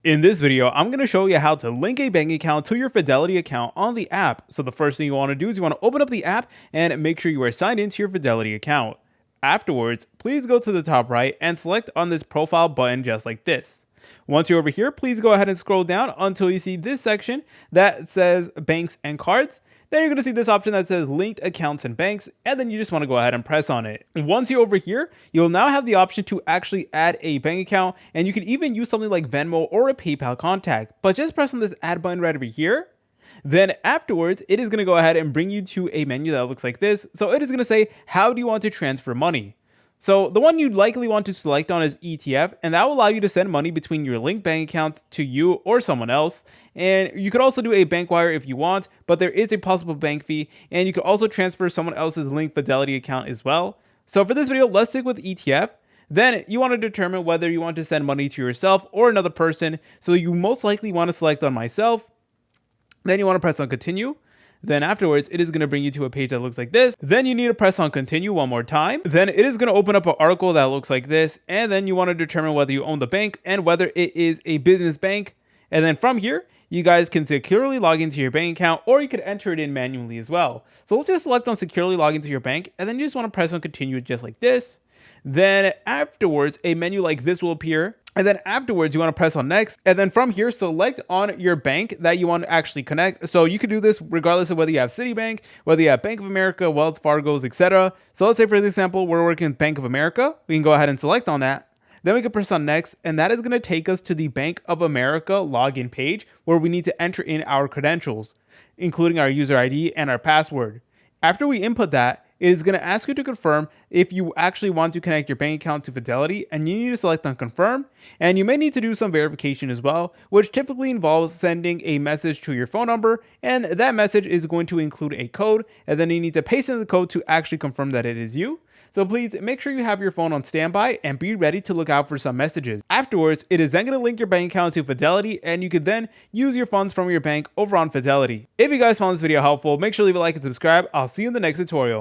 In this video, I'm going to show you how to link a bank account to your Fidelity account on the app. So the first thing you want to do is you want to open up the app and make sure you are signed into your Fidelity account. Afterwards, please go to the top right and select on this profile button just like this. Once you're over here, please go ahead and scroll down until you see this section that says banks and cards. Then you're going to see this option that says linked accounts and banks, and then you just want to go ahead and press on it. And once you're over here, you'll now have the option to actually add a bank account, and you can even use something like Venmo or a PayPal contact. But just press on this add button right over here. Then afterwards, it is going to go ahead and bring you to a menu that looks like this. So it is going to say, how do you want to transfer money? So the one you'd likely want to select on is ETF, and that will allow you to send money between your linked bank accounts to you or someone else. And you could also do a bank wire if you want, but there is a possible bank fee, and you could also transfer someone else's linked Fidelity account as well. So for this video, let's stick with ETF. Then you want to determine whether you want to send money to yourself or another person. So you most likely want to select on myself. Then you want to press on continue. Then afterwards, it is going to bring you to a page that looks like this. Then you need to press on continue one more time. Then it is going to open up an article that looks like this. And then you want to determine whether you own the bank and whether it is a business bank. And then from here, you guys can securely log into your bank account, or you could enter it in manually as well. So let's just select on securely log into your bank. And then you just want to press on continue just like this. Then afterwards, a menu like this will appear. And then afterwards, you want to press on next. And then from here, select on your bank that you want to actually connect. So you could do this regardless of whether you have Citibank, whether you have Bank of America, Wells Fargo's, etc. So let's say, for example, we're working with Bank of America. We can go ahead and select on that. Then we can press on next, and that is going to take us to the Bank of America login page where we need to enter in our credentials, including our user ID and our password. After we input that, it is going to ask you to confirm if you actually want to connect your bank account to Fidelity, and you need to select on confirm. And you may need to do some verification as well, which typically involves sending a message to your phone number, and that message is going to include a code, and then you need to paste in the code to actually confirm that it is you. So please make sure you have your phone on standby and be ready to look out for some messages. Afterwards, it is then going to link your bank account to Fidelity, and you could then use your funds from your bank over on Fidelity. If you guys found this video helpful, make sure to leave a like and subscribe. I'll see you in the next tutorial.